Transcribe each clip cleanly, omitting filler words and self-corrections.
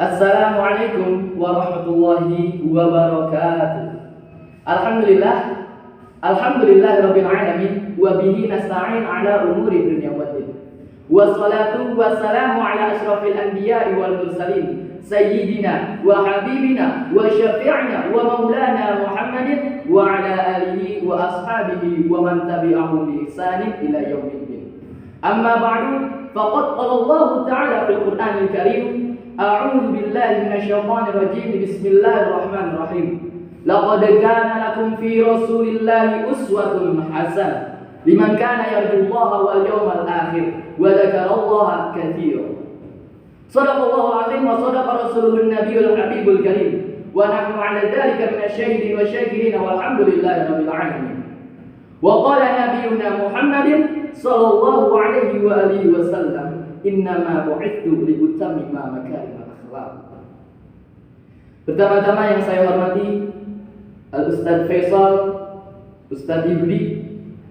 Assalamualaikum warahmatullahi wabarakatuh. Alhamdulillah, alhamdulillahirabbil alamin wa bihi nasta'in ala umuri dunya waddin. Wassalatu wassalamu ala asyrafil anbiya'i wal mursalin sayyidina wa habibina wa syafi'ina wa maulana Muhammadin wa ala alihi wa ashabihi wa man tabi'ahum bi ihsanin ila yaumiddin. Amma ba'du, faqad qala Allah ta'ala fil Qur'anil Karim: A'udzu billahi minasyaitonir rajim. Bismillahirrahmanirrahim. Laqad kana lakum fi Rasulillahi uswatun hasanah liman kana yarjullaha wal yawmal akhir wa dzakarallaha katsiran. Shadaqallahul azim wa shadaqa rasuluhun nabiyul habibul karim wa nahnu 'ala dzalika minasyahidin wa syakirin walhamdulillahi rabbil alamin. Wa qala nabiyyuna Muhammadin sallallahu alaihi wa alihi wasallam: innama bu'ithu liutammima makarimal akhlaq. Pertama-tama yang saya hormati Al-Ustadz Faisal, Ustadz Ibdi,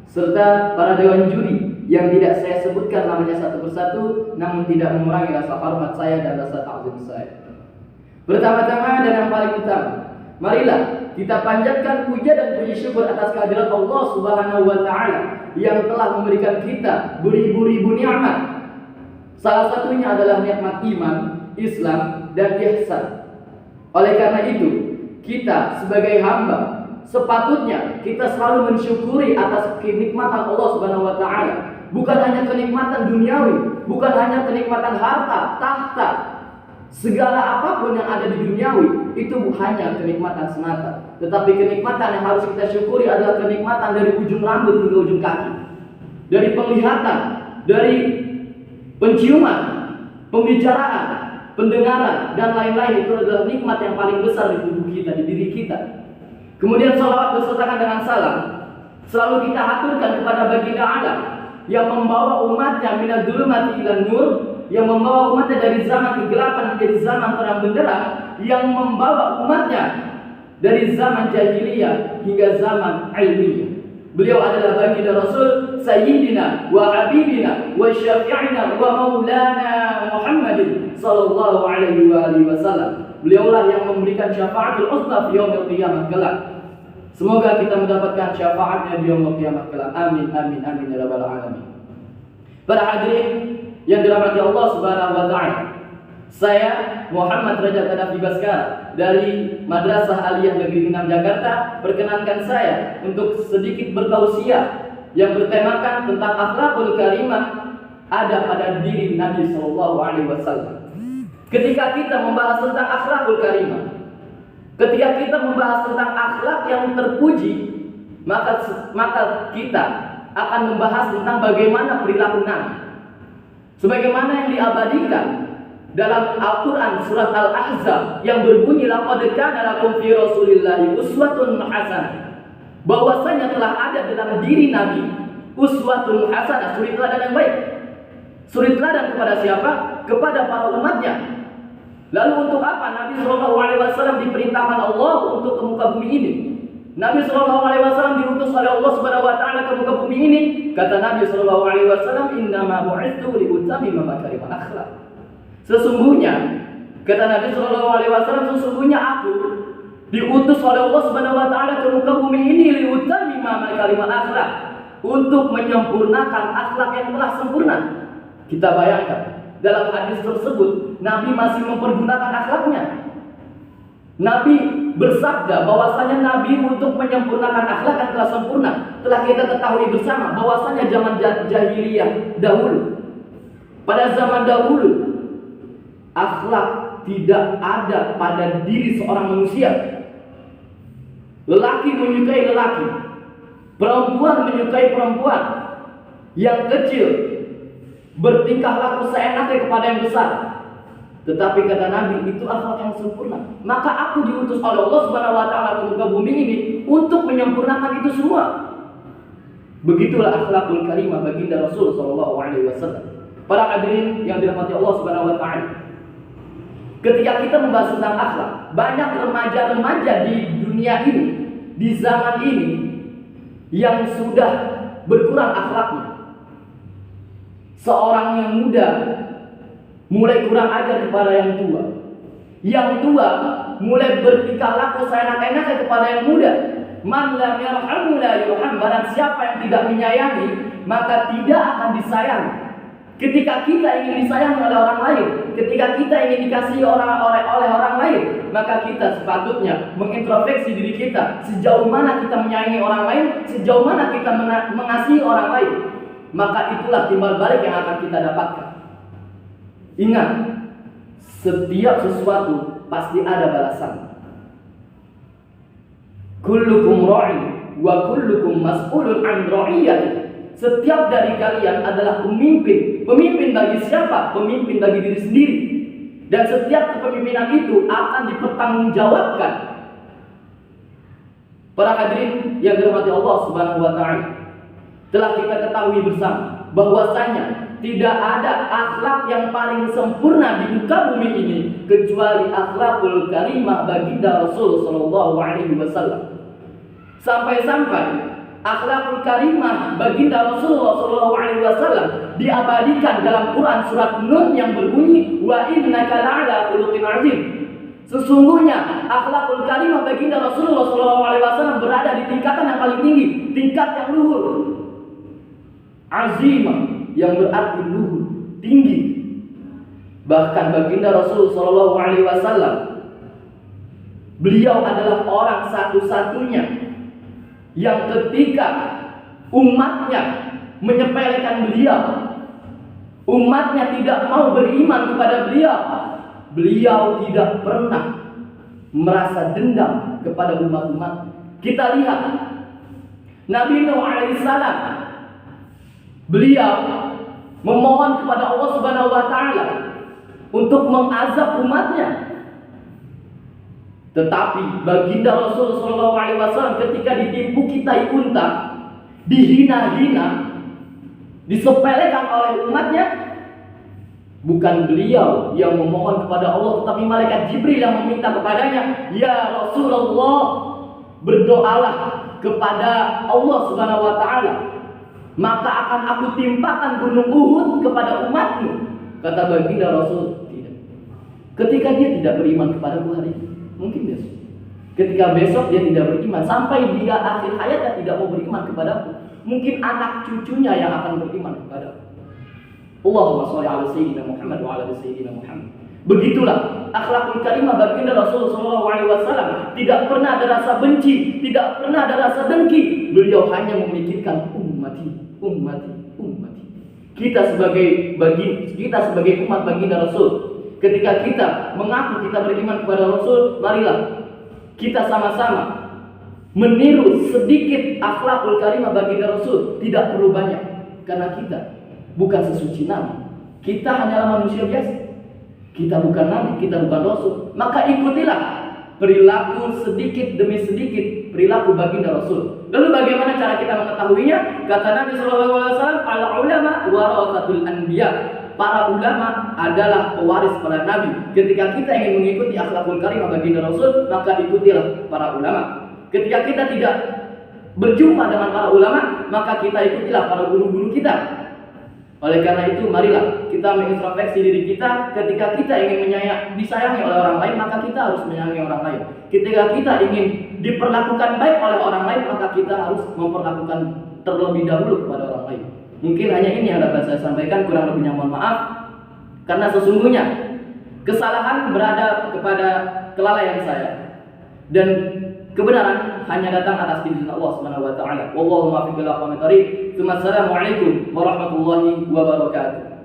serta para dewan juri yang tidak saya sebutkan namanya satu persatu, namun tidak mengurangi rasa hormat saya dan rasa takzim saya. Pertama-tama dan yang paling utama, marilah kita panjatkan puja dan puji syukur atas kehadirat Allah Subhanahu wa taala yang telah memberikan kita beribu-ribu nikmat. Salah satunya adalah nikmat iman, Islam, dan ihsan. Oleh karena itu, kita sebagai hamba sepatutnya kita selalu mensyukuri atas kenikmatan Allah Subhanahu wa taala. Bukan hanya kenikmatan duniawi, bukan hanya kenikmatan harta, tahta, segala apapun yang ada di duniawi itu hanya kenikmatan semata. Tetapi kenikmatan yang harus kita syukuri adalah kenikmatan dari ujung rambut hingga ujung kaki, dari penglihatan, dari penciuman, pembicaraan, pendengaran, dan lain-lain. Itu adalah nikmat yang paling besar di tubuh kita, di diri kita. Kemudian salawat bersertakan dengan salam selalu kita haturkan kepada baginda alam yang membawa umatnya minadz dzulumati ilan nur, yang membawa umatnya dari zaman kegelapan menjadi zaman terang benderang, yang membawa umatnya dari zaman jahiliyah hingga zaman ilmiah. Beliau adalah baginda Rasul Sayyidina wa Habibina wa Syafi'ina wa Maulana Muhammadin sallallahu alaihi wa alihi wasallam. Beliaulah yang memberikan syafaatul uzma fi yaumil qiyamah kelak. Semoga kita mendapatkan syafaatnya di yaumil qiyamah kelak. Amin amin amin ya rabbal alamin. Para hadirin yang dirahmati Allah Subhanahu wa taala, saya Muhammad Rajab Hanafi Baskara dari Madrasah Aliyah Negeri 6 Jakarta perkenankan saya untuk sedikit bertausiah yang bertemakan tentang akhlakul karimah ada pada diri Nabi sallallahu alaihi wasallam. Ketika kita membahas tentang akhlakul karimah, ketika kita membahas tentang akhlak yang terpuji, maka kita akan membahas tentang bagaimana perilaku Nabi. Sebagaimana yang diabadikan dalam Al-Quran surat Al-Ahzab yang berbunyi laqad kana lakum fi Rasulillahi uswatun hasanah, bahwasanya telah ada dalam diri Nabi uswatun hasanah, suri teladan yang baik. Suri teladan kepada siapa? Kepada para umatnya. Lalu untuk apa Nabi sallallahu alaihi wasallam diperintahkan Allah untuk ke muka bumi ini? Nabi sallallahu alaihi wasallam diutus oleh Allah Subhanahu wa taala ke muka bumi ini. Kata Nabi sallallahu alaihi wasallam, innama bu'ithu liutammima makarimal akhlaq. Sesungguhnya, kata Nabi sallallahu alaihi wasallam, sesungguhnya aku diutus oleh Allah Subhanahu wa taala ke muka bumi ini liutammima makarimal akhlaq, untuk menyempurnakan akhlak yang telah sempurna. Kita bayangkan dalam hadis tersebut Nabi masih mempergunakan akhlaknya. Nabi bersabda bahwasanya Nabi untuk menyempurnakan akhlak yang telah sempurna. Telah kita ketahui bersama bahwasanya zaman jahiliyah dahulu, pada zaman dahulu, akhlak tidak ada pada diri seorang manusia. Lelaki menyukai lelaki, perempuan menyukai perempuan, yang kecil bertingkah laku seenaknya kepada yang besar. Tetapi kata Nabi, itu akhlak yang sempurna. Maka aku diutus oleh Allah Subhanahu wa taala ke muka bumi ini untuk menyempurnakan itu semua. Begitulah akhlakul karimah baginda Rasul sallallahu alaihi wasallam. Para hadirin yang dirahmati Allah Subhanahu wa taala, ketika kita membahas tentang akhlak, banyak remaja-remaja di dunia ini, di zaman ini, yang sudah berkurang akhlaknya. Seorang yang muda mulai kurang ajar kepada yang tua. Yang tua mulai bertingkah laku seenak-enaknya kepada yang muda. Man lam yarhamu la yurham. Barang siapa yang tidak menyayangi, maka tidak akan disayangi. Ketika kita ingin disayangi oleh orang lain, ketika kita ingin dikasihi oleh orang lain, maka kita sepatutnya mengintrospeksi diri kita. Sejauh mana kita menyayangi orang lain, sejauh mana kita mengasihi orang lain. Maka itulah timbal balik yang akan kita dapatkan. Ingat, setiap sesuatu pasti ada balasan. Kullukum ra'in wa kullukum mas'ulun an ra'iyati. Setiap dari kalian adalah pemimpin. Pemimpin bagi siapa? Pemimpin bagi diri sendiri. Dan setiap kepemimpinan itu akan dipertanggungjawabkan. Para hadirin yang dirahmati Allah Subhanahu wa taala, telah kita ketahui bersama bahwasanya tidak ada akhlak yang paling sempurna di muka bumi ini kecuali akhlakul karimah baginda Rasul sallallahu alaihi wasallam. Sampai-sampai akhlakul karimah baginda Rasulullah sallallahu alaihi wasallam diabadikan dalam Quran surat Nun yang berbunyi wa innaka la'ala khuluqin 'azim. Sesungguhnya akhlakul karimah baginda Rasulullah sallallahu alaihi wasallam berada di tingkatan yang paling tinggi, tingkat yang luhur. Azimah yang berarti luhur, tinggi. Bahkan baginda Rasul sallallahu alaihi wasallam, beliau adalah orang satu-satunya yang ketika umatnya menyepelekan beliau, umatnya tidak mau beriman kepada beliau, beliau tidak pernah merasa dendam kepada umat-umat. Kita lihat Nabi Nuh alaihissalam, beliau memohon kepada Allah Subhanahu wa taala untuk mengazab umatnya. Tetapi baginda Rasul sallallahu alaihi wasallam ketika ditimpuki tai unta, dihina-hina, disepelekan oleh umatnya, bukan beliau yang memohon kepada Allah, tetapi malaikat Jibril yang meminta kepadanya, "Ya Rasulullah, berdoalah kepada Allah Subhanahu wa taala, maka akan aku timpakan gunung Uhud kepada umatmu." Kata baginda Rasul, "Tidak. Ketika dia tidak beriman kepadaku hari ini, mungkin besok. Ketika besok dia tidak beriman, sampai dia akhir hayatnya tidak mau beriman kepadaku, mungkin anak cucunya yang akan beriman kepadaku." Allahumma sholli ala sayyidina Muhammad wa ala sayyidina Muhammad. Begitulah akhlakul karimah baginda Rasul sallallahu alaihi wasallam. Tidak pernah ada rasa benci, tidak pernah ada rasa dengki. Beliau hanya memikirkan ummati, ummati, ummati. Kita sebagai umat baginda Rasul, ketika kita mengaku kita beriman kepada Rasul, marilah kita sama-sama meniru sedikit akhlakul karimah baginda Rasul. Tidak perlu banyak, karena kita bukan sesuci Nabi. Kita hanyalah manusia biasa. Kita bukan Nabi, kita bukan Rasul. Maka ikutilah perilaku sedikit demi sedikit perilaku baginda Rasul. Lalu bagaimana cara kita mengetahuinya? Kata Nabi sallallahu alaihi wasallam, "Al ulama warathatul anbiya." Para ulama adalah pewaris para nabi. Ketika kita ingin mengikuti akhlakul karimah baginda Rasul, maka ikutilah para ulama. Ketika kita tidak berjumpa dengan para ulama, maka kita ikutilah para guru-guru kita. Oleh karena itu, marilah kita mengintrospeksi diri kita. Ketika kita ingin disayangi oleh orang lain, maka kita harus menyayangi orang lain. Ketika kita ingin diperlakukan baik oleh orang lain, maka kita harus memperlakukan terlebih dahulu kepada orang lain. Mungkin hanya ini yang dapat saya sampaikan, kurang lebihnya mohon maaf. Karena sesungguhnya kesalahan berada kepada kelalaian saya, dan kebenaran hanya datang atas izin Allah Subhanahu wa taala. Wallahu muwaffiq ila aqwamit thoriq. Assalamualaikum warahmatullahi wabarakatuh.